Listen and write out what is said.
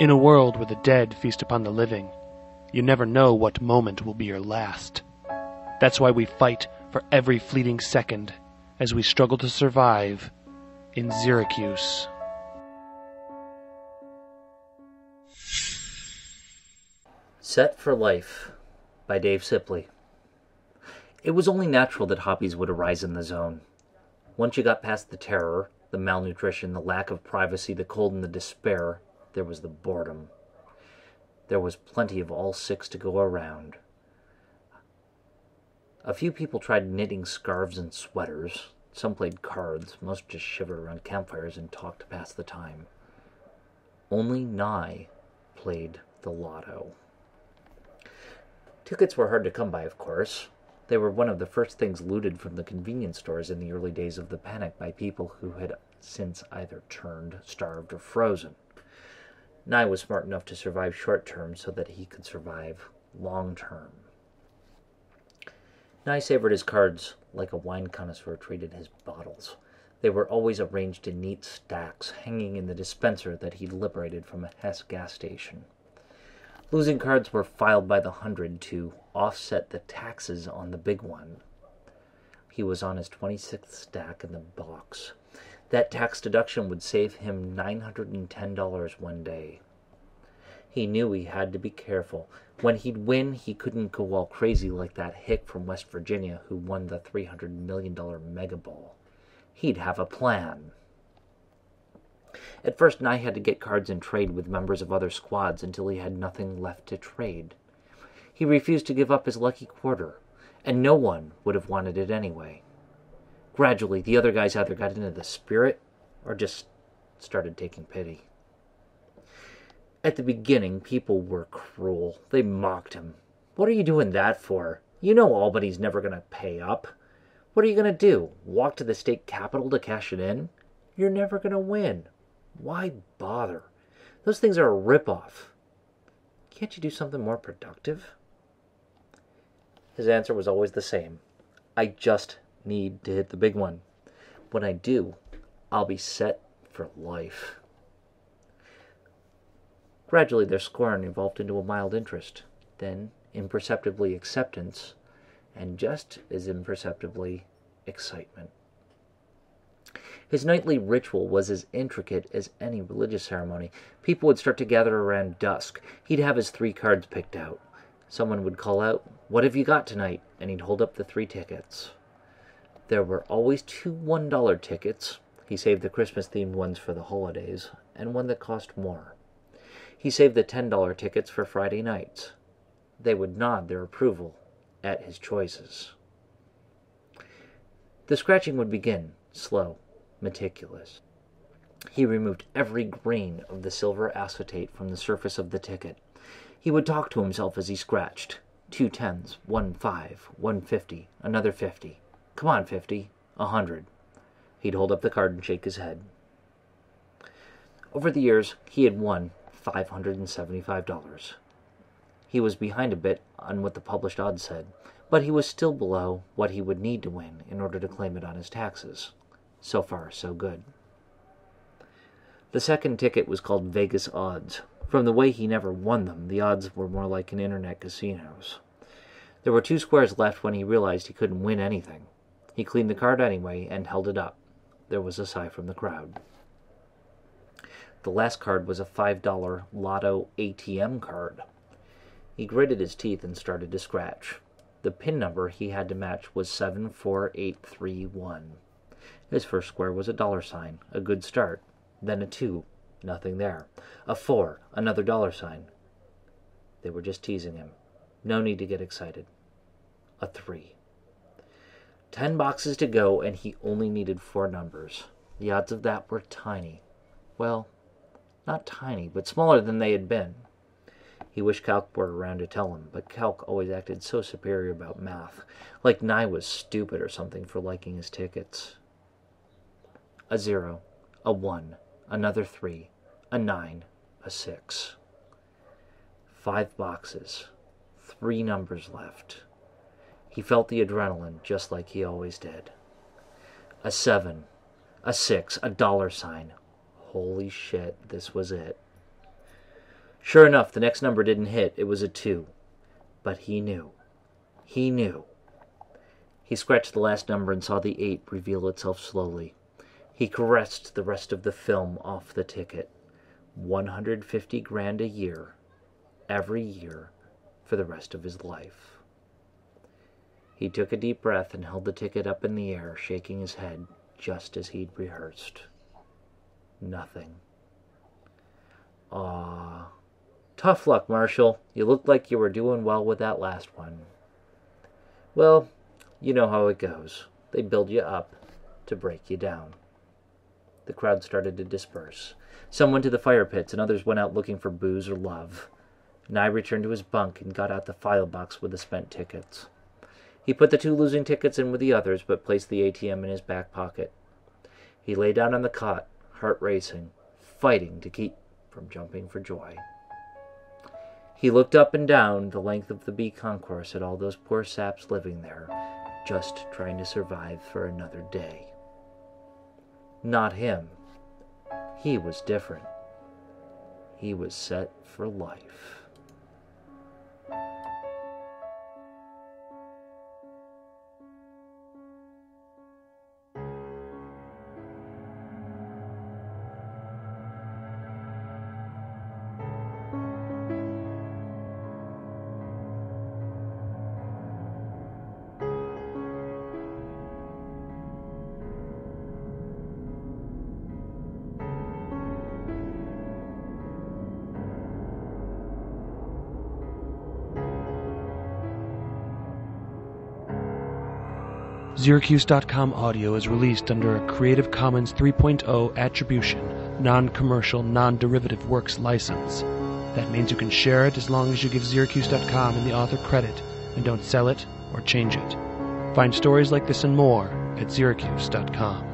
In a world where the dead feast upon the living, you never know what moment will be your last. That's why we fight for every fleeting second as we struggle to survive in Syracuse. Set for Life by Dave Sipley. It was only natural that hobbies would arise in the zone. Once you got past the terror, the malnutrition, the lack of privacy, the cold and the despair, there was the boredom. There was plenty of all six to go around. A few people tried knitting scarves and sweaters. Some played cards. Most just shivered around campfires and talked to pass the time. Only Nye played the lotto. Tickets were hard to come by, of course. They were one of the first things looted from the convenience stores in the early days of the panic by people who had since either turned, starved, or frozen. Nye was smart enough to survive short-term so that he could survive long-term. Nye savored his cards like a wine connoisseur treated his bottles. They were always arranged in neat stacks, hanging in the dispenser that he'd liberated from a Hess gas station. Losing cards were filed by the hundred to offset the taxes on the big one. He was on his 26th stack in the box. That tax deduction would save him $910 one day. He knew he had to be careful. When he'd win, he couldn't go all crazy like that hick from West Virginia who won the $300 million Mega Ball. He'd have a plan. At first, Nye had to get cards and trade with members of other squads until he had nothing left to trade. He refused to give up his lucky quarter, and no one would have wanted it anyway. Gradually, the other guys either got into the spirit or just started taking pity. At the beginning, people were cruel. They mocked him. "What are you doing that for? You know Albany's never going to pay up. What are you going to do? Walk to the state capitol to cash it in? You're never going to win. Why bother? Those things are a ripoff. Can't you do something more productive?" His answer was always the same. "I just need to hit the big one. When I do, I'll be set for life." Gradually, their scorn evolved into a mild interest, then imperceptibly acceptance, and just as imperceptibly excitement. His nightly ritual was as intricate as any religious ceremony. People would start to gather around dusk. He'd have his 3 cards picked out. Someone would call out, "What have you got tonight?" and he'd hold up the 3 tickets. There were always 2 $1 tickets. He saved the Christmas-themed ones for the holidays, and one that cost more. He saved the $10 tickets for Friday nights. They would nod their approval at his choices. The scratching would begin, slow, meticulous. He removed every grain of the silver acetate from the surface of the ticket. He would talk to himself as he scratched. 2 10s, 1 5, 1 50, another 50. Come on, 50, 100. He'd hold up the card and shake his head. Over the years, he had won $575. He was behind a bit on what the published odds said, but he was still below what he would need to win in order to claim it on his taxes. So far, so good. The second ticket was called Vegas Odds. From the way he never won them, the odds were more like an internet casino's. There were 2 squares left when he realized he couldn't win anything. He cleaned the card anyway and held it up. There was a sigh from the crowd. The last card was a $5 Lotto ATM card. He gritted his teeth and started to scratch. The PIN number he had to match was 74831. His first square was a $sign, a good start. Then a 2, nothing there. A 4, another $sign. They were just teasing him. No need to get excited. A 3. 10 boxes to go, and he only needed 4 numbers. The odds of that were tiny. Well, not tiny, but smaller than they had been. He wished Calc were around to tell him, but Calc always acted so superior about math, like Nye was stupid or something for liking his tickets. A 0, a 1, another 3, a 9, a 6. 5 boxes, 3 numbers left. He felt the adrenaline just like he always did. A 7, a 6, a $sign. Holy shit, this was it. Sure enough, the next number didn't hit. It was a 2. But he knew. He knew. He scratched the last number and saw the 8 reveal itself slowly. He caressed the rest of the film off the ticket. 150 grand a year, every year, for the rest of his life. He took a deep breath and held the ticket up in the air, shaking his head, just as he'd rehearsed. Nothing. Aw. Tough luck, Marshall. You looked like you were doing well with that last one. Well, you know how it goes. They build you up to break you down. The crowd started to disperse. Some went to the fire pits, and others went out looking for booze or love. Nye returned to his bunk and got out the file box with the spent tickets. He put the 2 losing tickets in with the others, but placed the ATM in his back pocket. He lay down on the cot, heart racing, fighting to keep from jumping for joy. He looked up and down the length of the B concourse at all those poor saps living there, just trying to survive for another day. Not him. He was different. He was set for life. Syracuse.com audio is released under a Creative Commons 3.0 Attribution, Non-Commercial, Non-Derivative Works license. That means you can share it as long as you give Syracuse.com and the author credit and don't sell it or change it. Find stories like this and more at Syracuse.com.